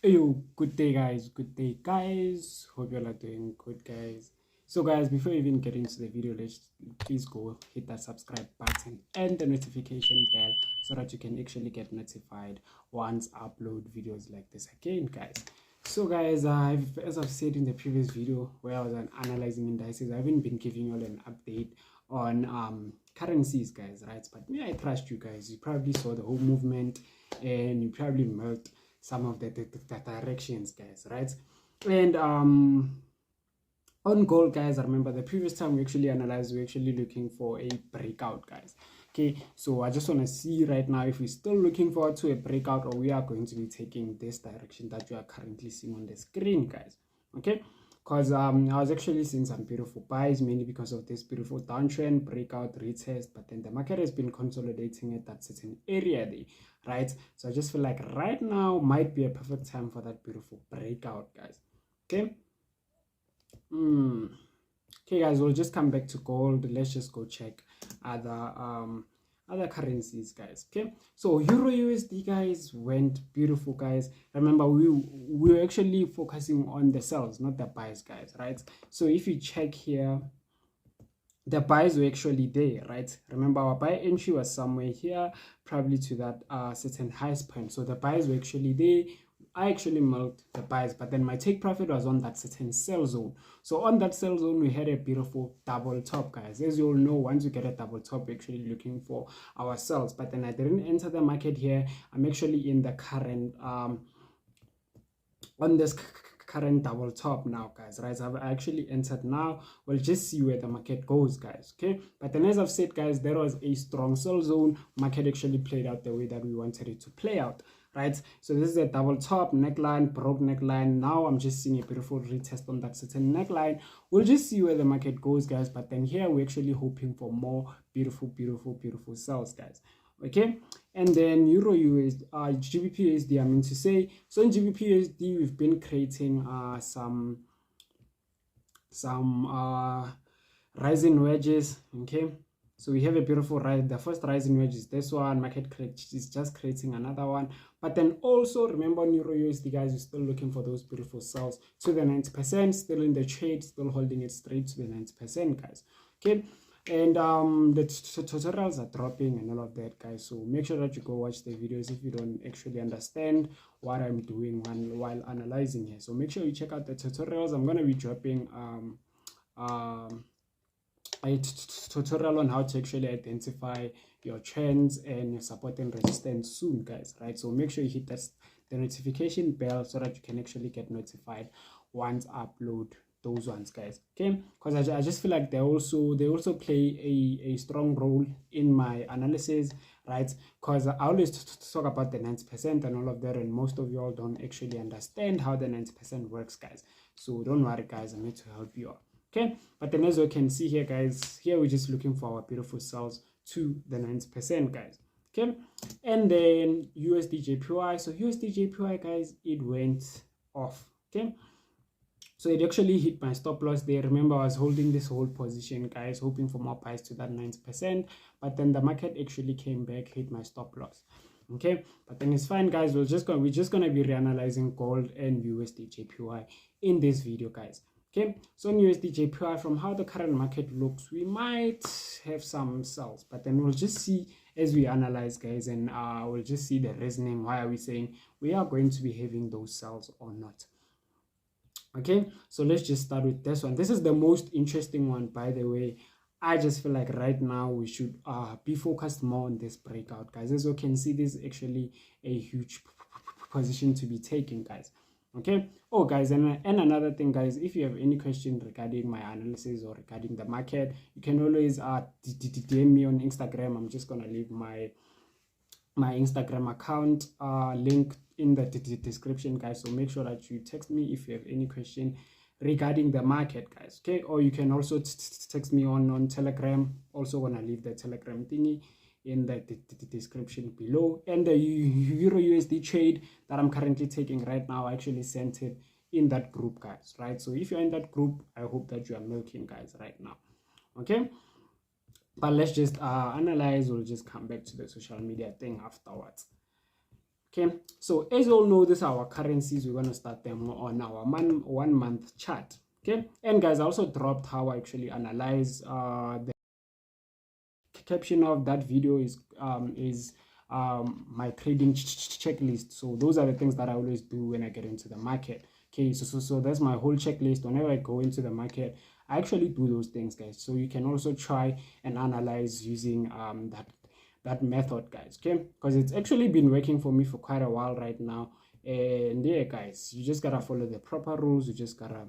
Yo, good day guys, hope you all are doing good guys. So guys, before we even get into the video, let's please go hit that subscribe button and the notification bell so that you can actually get notified once I upload videos like this again guys. So guys, as I've said in the previous video where I was analyzing indices, I haven't been giving you all an update on currencies guys, right? But me, I trust you guys. You probably saw the whole movement and you probably marked some of the directions guys, right? And on gold guys, I remember the previous time we actually analyzed, we're actually looking for a breakout guys. Okay, so I just want to see right now if we're still looking forward to a breakout or we are going to be taking this direction that you are currently seeing on the screen guys. Okay, because I was actually seeing some beautiful buys, mainly because of this beautiful downtrend, breakout, retest, but then the market has been consolidating at that certain area there, right? So I just feel like right now might be a perfect time for that beautiful breakout guys. Okay. Okay guys, we'll just come back to gold. Let's just go check other currencies guys. Okay, so Euro USD guys went beautiful guys. Remember we were actually focusing on the sells, not the buys guys, right? So if you check here, the buys were actually there, right? Remember our buy entry was somewhere here, probably to that certain highest point. So the buys were actually there. I actually milked the buys, but then my take profit was on that certain sell zone. So on that sell zone, we had a beautiful double top, guys. As you all know, once you get a double top, we're actually looking for our sells. But then I didn't enter the market here. I'm actually in the current on this current double top now guys, right? So I've actually entered now. We'll just see where the market goes guys. Okay, but then as I've said guys, there was a strong sell zone. Market actually played out the way that we wanted it to play out, right? So this is a double top neckline, broke neckline. Now I'm just seeing a beautiful retest on that certain neckline. We'll just see where the market goes guys, but then here we're actually hoping for more beautiful sells guys. Okay, and then Euro USD, GBP USD, I mean to say. So in GBP USD, we've been creating some rising wedges. Okay, so we have a beautiful rise. The first rising wedge is this one. Market is just creating another one. But then also remember on Euro USD guys, you're still looking for those beautiful sells to the 90%, still in the trade, still holding it straight to the 90% guys. Okay, and the tutorials are dropping and all of that guys, so make sure that you go watch the videos if you don't actually understand what I'm doing while analyzing here. So make sure you check out the tutorials. I'm going to be dropping a tutorial on how to actually identify your trends and your support and resistance soon guys, right? So make sure you hit the notification bell so that you can actually get notified once I upload those ones guys. Okay, because I just feel like they also play a strong role in my analysis, right? Because I always talk about the 90% and all of that, and most of you all don't actually understand how the 90% works guys. So don't worry guys, I'm here to help you out. Okay, but then as you can see here guys, here we're just looking for our beautiful sells to the 90% guys. Okay, and then USD JPY. So USD JPY guys, it went off. Okay, so it actually hit my stop loss there. Remember, I was holding this whole position, guys, hoping for more buys to that 90%. But then the market actually came back, hit my stop loss. Okay, but then it's fine, guys. We're just gonna be reanalyzing gold and USD JPY in this video, guys. Okay, so in USD JPY, from how the current market looks, we might have some sells, but then we'll just see as we analyze, guys, and we'll just see the reasoning. Why are we saying we are going to be having those sells or not? Okay, so let's just start with this one. This is the most interesting one, by the way. I just feel like right now we should be focused more on this breakout, guys. As you can see, this is actually a huge position to be taken, guys. Okay, oh guys, and another thing guys, if you have any question regarding my analysis or regarding the market, you can always DM me on Instagram. I'm just gonna leave my Instagram account link in the description, guys. So make sure that you text me if you have any question regarding the market, guys. Okay, or you can also text me on Telegram. Also gonna leave the Telegram thingy in the description below. And the Euro USD trade that I'm currently taking right now, I actually sent it in that group, guys, right? So if you're in that group, I hope that you are milking, guys, right now. Okay, but let's just analyze. We'll just come back to the social media thing afterwards. Okay, so as you all know, these are our currencies. We're going to start them on our 1 month chart. Okay, and guys, I also dropped how I actually analyze the caption of that video is my trading checklist. So those are the things that I always do when I get into the market. Okay, so that's my whole checklist. Whenever I go into the market, I actually do those things, guys. So you can also try and analyze using that method, guys. Okay, because it's actually been working for me for quite a while right now. And yeah, guys, you just gotta follow the proper rules. You just gotta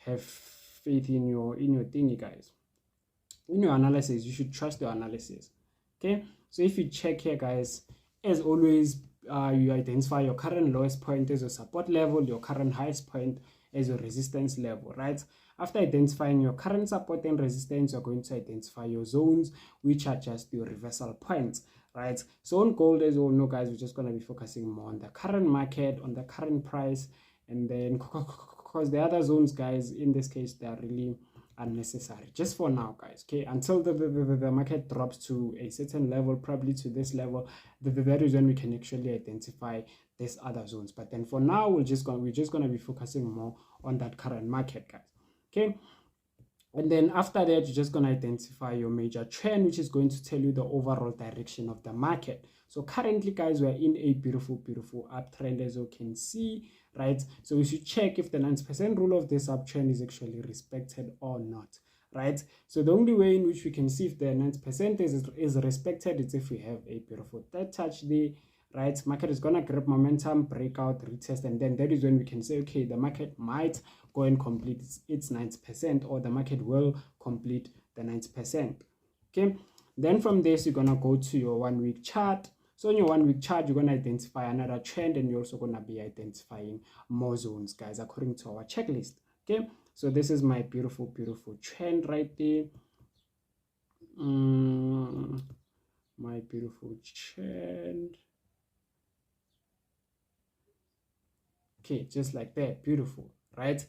have faith in your thingy, guys. In your analysis, you should trust your analysis. Okay, so if you check here, guys, as always, you identify your current lowest point as your support level, your current highest point as your resistance level, right? After identifying your current support and resistance, you're going to identify your zones, which are just your reversal points, right? So on gold, as you all know, guys, we're just going to be focusing more on the current market, on the current price, and then because the other zones, guys, in this case, they are really unnecessary just for now, guys. Okay, until the market drops to a certain level, probably to this level, that is when we can actually identify these other zones. But then for now, we're just going to be focusing more on that current market, guys. Okay, and then after that, you're just going to identify your major trend, which is going to tell you the overall direction of the market. So currently, guys, we're in a beautiful uptrend, as you can see, right? So we should check if the 90% rule of this uptrend is actually respected or not, right? So the only way in which we can see if the 90% is respected is if we have a beautiful third touch there, right? Market is gonna grab momentum, breakout, retest, and then that is when we can say, okay, the market might go and complete its 90%, or the market will complete the 90%. Okay, then from this, you're gonna go to your 1 week chart. So in your 1 week chart, you're going to identify another trend, and you're also going to be identifying more zones, guys, according to our checklist. Okay, so this is my beautiful trend right there. My beautiful trend. Okay, just like that, beautiful, right?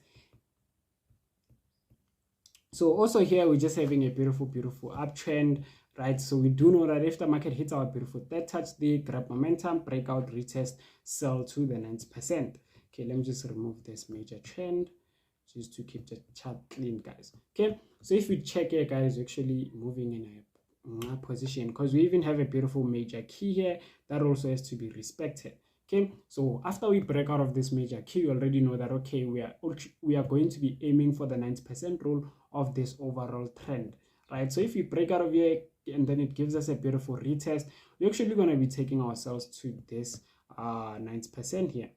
So also here, we're just having a beautiful uptrend, right? So we do know that if the market hits our beautiful third touch, they grab momentum, breakout, retest, sell to the 90%. Okay, let me just remove this major trend just to keep the chart clean, guys. Okay, so if we check here, guys, actually moving in a position, because we even have a beautiful major key here that also has to be respected. Okay, so after we break out of this major key, you already know that, okay, we are going to be aiming for the 90% rule of this overall trend, right? So if we break out of here and then it gives us a beautiful retest, we're actually going to be taking ourselves to this 90% here.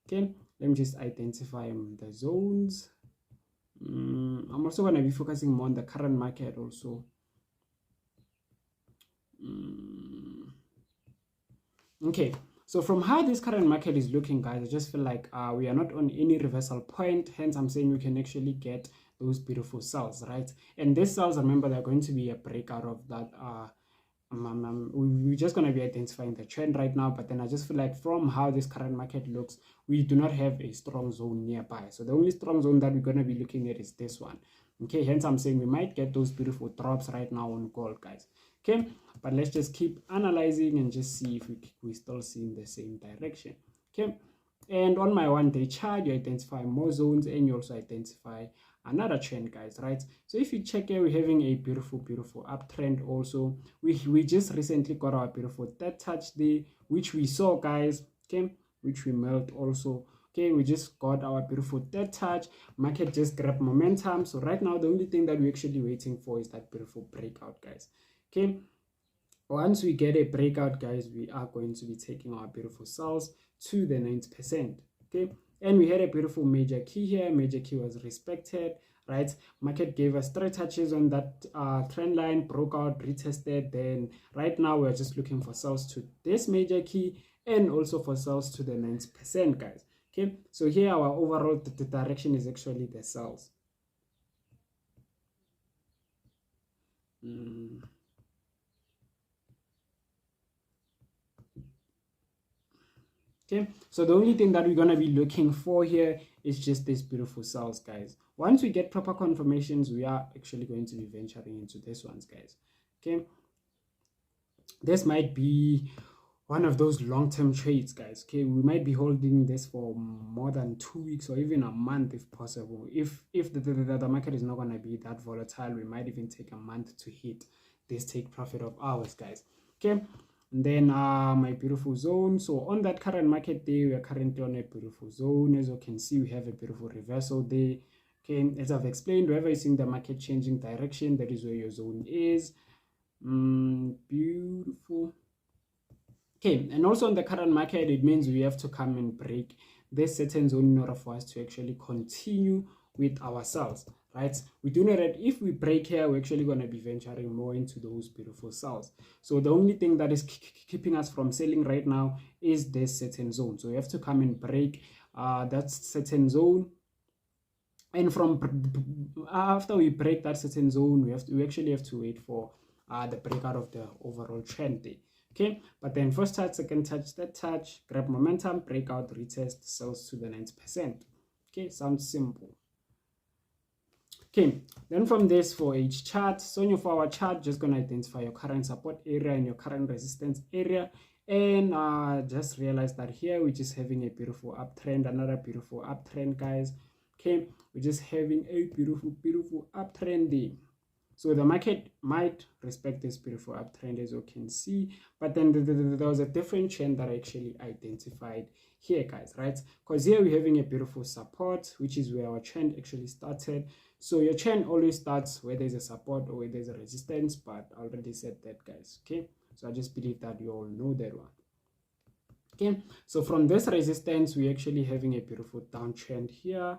Okay, let me just identify the zones. I'm also going to be focusing more on the current market also. Okay, so from how this current market is looking, guys, I just feel like we are not on any reversal point. Hence, I'm saying we can actually get those beautiful cells, right? And these cells, remember, they're going to be a breakout of that. We're just going to be identifying the trend right now, but then I just feel like from how this current market looks, we do not have a strong zone nearby. So the only strong zone that we're going to be looking at is this one. Okay, hence I'm saying we might get those beautiful drops right now on gold, guys. Okay, but let's just keep analyzing and just see if we still see in the same direction. Okay, and on my 1 day chart, you identify more zones and you also identify another trend, guys, right? So if you check here, we're having a beautiful uptrend also. We just recently got our beautiful third touch day, which we saw, guys, okay, which we melt also. Okay, we just got our beautiful third touch. Market just grabbed momentum. So right now, the only thing that we're actually waiting for is that beautiful breakout, guys. Okay, once we get a breakout, guys, we are going to be taking our beautiful cells to the 90%. Okay, and we had a beautiful major key here. Major key was respected, right? Market gave us 3 touches on that trend line, broke out, retested. Then right now we're just looking for cells to this major key and also for cells to the 90%, guys. Okay, so here our overall the direction is actually the cells. Okay, so the only thing that we're going to be looking for here is just these beautiful cells, guys. Once we get proper confirmations, we are actually going to be venturing into this ones, guys. Okay, this might be one of those long-term trades, guys. Okay, we might be holding this for more than 2 weeks or even a month if possible. If the market is not going to be that volatile, we might even take a month to hit this take profit of ours, guys. Okay, and then my beautiful zone. So on that current market day, we are currently on a beautiful zone. As you can see, we have a beautiful reversal there. Okay, as I've explained, wherever you're seeing the market changing direction, that is where your zone is. Beautiful. Okay, and also on the current market, it means we have to come and break this certain zone in order for us to actually continue with ourselves, right? We do know that if we break here, we're actually going to be venturing more into those beautiful cells. So the only thing that is keeping us from selling right now is this certain zone. So we have to come and break that certain zone. And from after we break that certain zone, we actually have to wait for the breakout of the overall trend day. Okay, but then first touch, second touch, third touch, grab momentum, breakout, retest, sells to the 90%. Okay, sounds simple. Okay, then from this for each chart, so on your forward chart, just gonna identify your current support area and your current resistance area, and just realize that here we're just having a beautiful uptrend, another beautiful uptrend, guys. Okay, we're just having a beautiful uptrend there. So the market might respect this beautiful uptrend, as you can see, but then there was a different trend that I actually identified here, guys, right? Because here we're having a beautiful support, which is where our trend actually started. So your trend always starts where there's a support or where there's a resistance, but I already said that, guys. Okay, so I just believe that you all know that one. Okay, so from this resistance, we're actually having a beautiful downtrend here,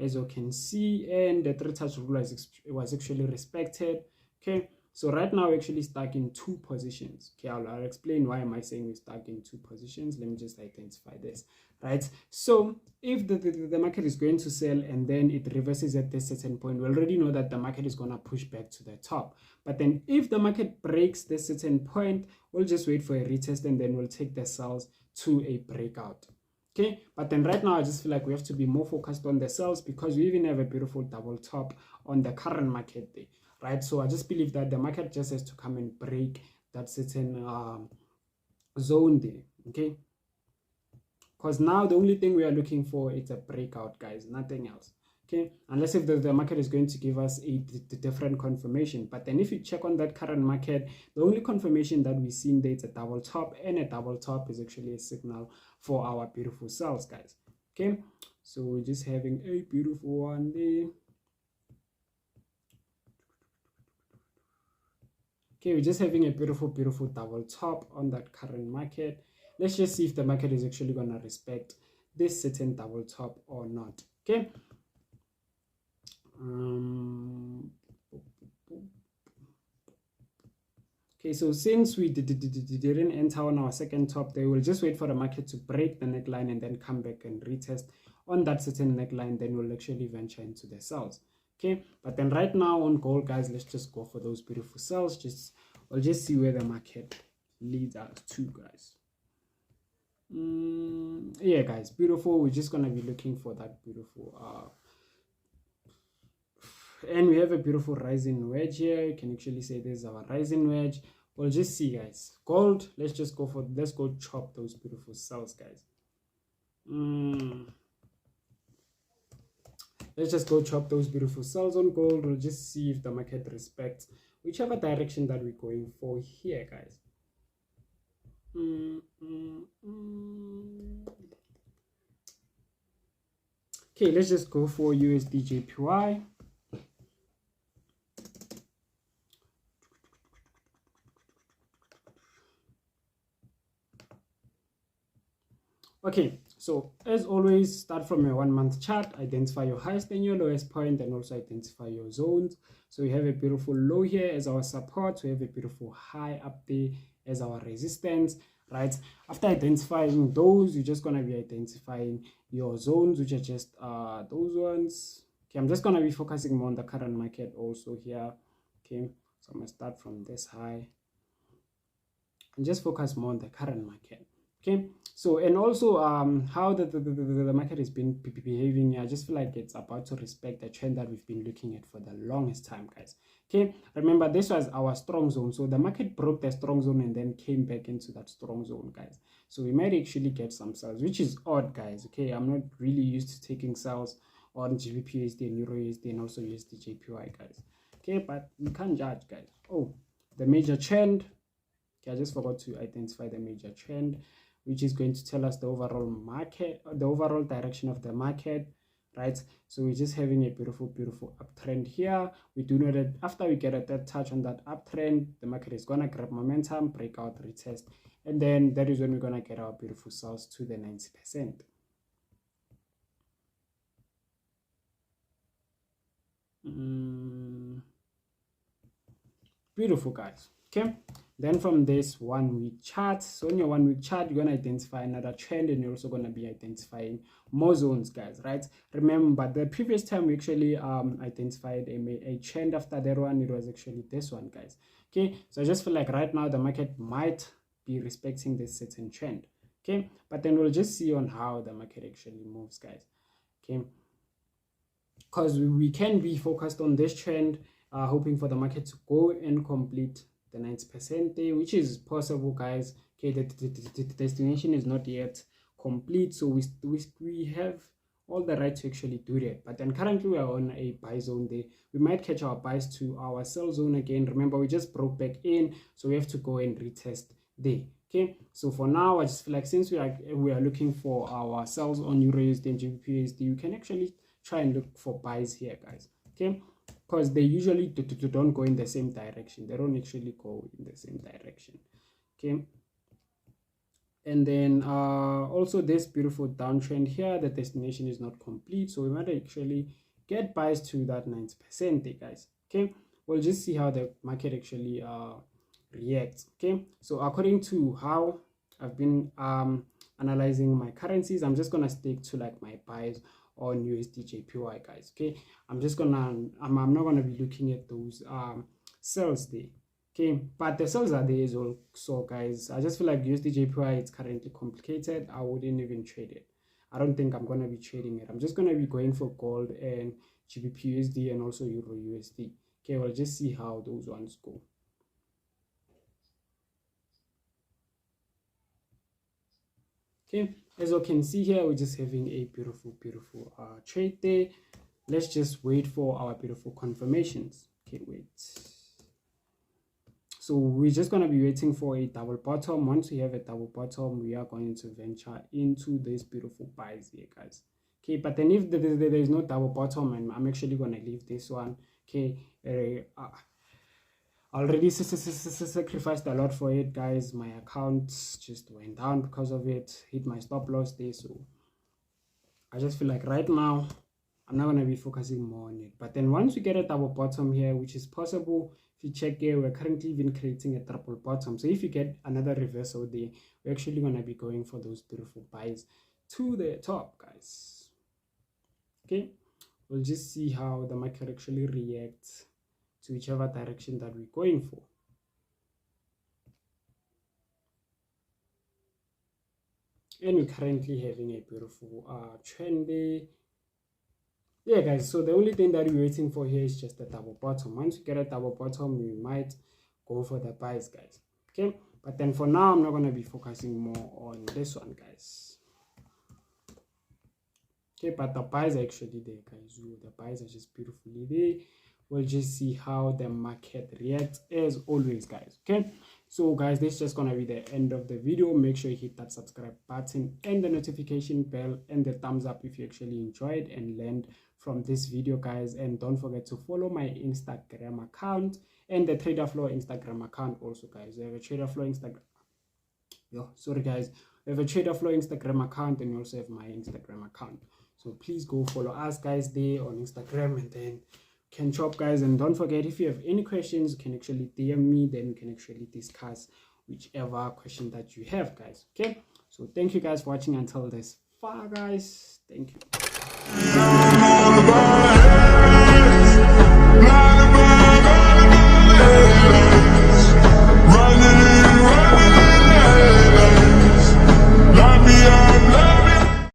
as you can see, and the 3-touch rule was actually respected. Okay, so right now we're actually stuck in 2 positions. Okay, I'll explain why am I saying we're stuck in 2 positions. Let me just identify this, right? So if the market is going to sell and then it reverses at this certain point, we already know that the market is going to push back to the top. But then if the market breaks this certain point, we'll just wait for a retest and then we'll take the sells to a breakout. Okay, but then right now I just feel like we have to be more focused on the sells because we even have a beautiful double top on the current market day, right? So I just believe that the market just has to come and break that certain zone there. Okay, because now the only thing we are looking for is a breakout, guys, nothing else. Okay, unless if the market is going to give us a different confirmation. But then if you check on that current market, the only confirmation that we're seeing there is a double top, and a double top is actually a signal for our beautiful sells, guys. Okay, so we're just having a beautiful one there. Okay, we're just having a beautiful double top on that current market. Let's just see if the market is actually going to respect this certain double top or not. Okay, okay, so since we didn't enter on our second top, they will just wait for the market to break the neckline and then come back and retest on that certain neckline. Then we'll actually venture into the sells. Okay, but then right now on gold, guys, let's just go for those beautiful sells. We'll just see where the market leads us to, guys. Yeah, guys, beautiful. We're just gonna be looking for that beautiful and we have a beautiful rising wedge here. You can actually say this is our rising wedge. We'll just see, guys. Gold, let's go chop those beautiful sells, guys. Let's just go chop those beautiful sells on gold. We'll just see if the market respects whichever direction that we're going for here, guys. Okay, let's just go for USD JPY. Okay, so as always, start from a 1-month chart, identify your highest and your lowest point, and also identify your zones. So we have a beautiful low here as our support, we have a beautiful high up there as our resistance, right? After identifying those, you're just gonna be identifying your zones, which are just those ones. Okay, I'm just gonna be focusing more on the current market also here. Okay, so I'm gonna start from this high and just focus more on the current market. Okay, so and also how the market has been behaving, I just feel like it's about to respect the trend that we've been looking at for the longest time, guys. Okay, remember this was our strong zone, so the market broke the strong zone and then came back into that strong zone, guys. So we might actually get some sells, which is odd, guys. Okay, I'm not really used to taking sells on GBP USD and Euro USD and also USD JPY, guys. Okay, but we can't judge, guys. Oh, the major trend. Okay, I just forgot to identify the major trend, which is going to tell us the overall market, the overall direction of the market, right? So we're just having a beautiful uptrend here. We do know that after we get a third touch on that uptrend, the market is gonna grab momentum, breakout, retest, and then that is when we're gonna get our beautiful sells to the 90%. Beautiful, guys. Okay, then from this 1 week chart, so in your 1 week chart, you're going to identify another trend, and you're also going to be identifying more zones, guys, right? Remember the previous time we actually identified a trend. After that one, it was actually this one, guys. Okay, so I just feel like right now the market might be respecting this certain trend. Okay, but then we'll just see on how the market actually moves, guys. Okay, because we can be focused on this trend, hoping for the market to go and complete the 90% day, which is possible, guys. Okay, the destination is not yet complete, so we have all the right to actually do that. But then currently we are on a buy zone there. We might catch our buys to our sell zone again. Remember, we just broke back in, so we have to go and retest there. Okay, so for now I just feel like since we are looking for our sells on Euro USD and GBP USD, you can actually try and look for buys here, guys. Okay, because they usually don't go in the same direction. They don't actually go in the same direction. Okay, and then also this beautiful downtrend here, the destination is not complete, so we might actually get buys to that 90%, guys. Okay, we'll just see how the market actually reacts. Okay, so according to how I've been analyzing my currencies, I'm just gonna stick to like my buys on USD JPY, guys. Okay, I'm not gonna be looking at those sells there. Okay, but the sells are there as well. So guys, I just feel like USD JPY, it's currently complicated. I wouldn't even trade it. I don't think I'm gonna be trading it. I'm just gonna be going for gold and GBP USD and also Euro USD. Okay, we'll just see how those ones go. Okay, as you can see here, we're just having a beautiful trade there. Let's just wait for our beautiful confirmations. Okay, wait. So we're just going to be waiting for a double bottom. Once we have a double bottom, we are going to venture into this beautiful buys here, guys. Okay, but then if there is no double bottom, and I'm actually going to leave this one. Okay, already sacrificed a lot for it, guys. My account just went down because of it, hit my stop loss there. So I just feel like right now I'm not going to be focusing more on it. But then once we get a double bottom here, which is possible, if you check here, we're currently even creating a triple bottom. So if you get another reversal there, we're actually going to be going for those beautiful buys to the top, guys. Okay, we'll just see how the market actually reacts to whichever direction that we're going for. And we're currently having a beautiful trend there. Yeah, guys, so the only thing that we're waiting for here is just a double bottom. Once we get a double bottom, we might go for the buys, guys. Okay, but then for now, I'm not going to be focusing more on this one, guys. Okay, but the buys are actually there, guys. The buys are just beautifully there. We'll just see how the market reacts as always, guys. Okay, so guys, this is just gonna be the end of the video. Make sure you hit that subscribe button and the notification bell and the thumbs up if you actually enjoyed and learned from this video, guys. And don't forget to follow my Instagram account and the Trader Flow Instagram account also, guys. We have a Trader Flow Instagram. Sorry guys, we have a Trader Flow Instagram account, and we also have my Instagram account. So please go follow us, guys, there on Instagram, and then can chop, guys. And don't forget, if you have any questions, you can actually DM me, then we can actually discuss whichever question that you have, guys. Okay, so thank you guys for watching until this far, guys. Thank you.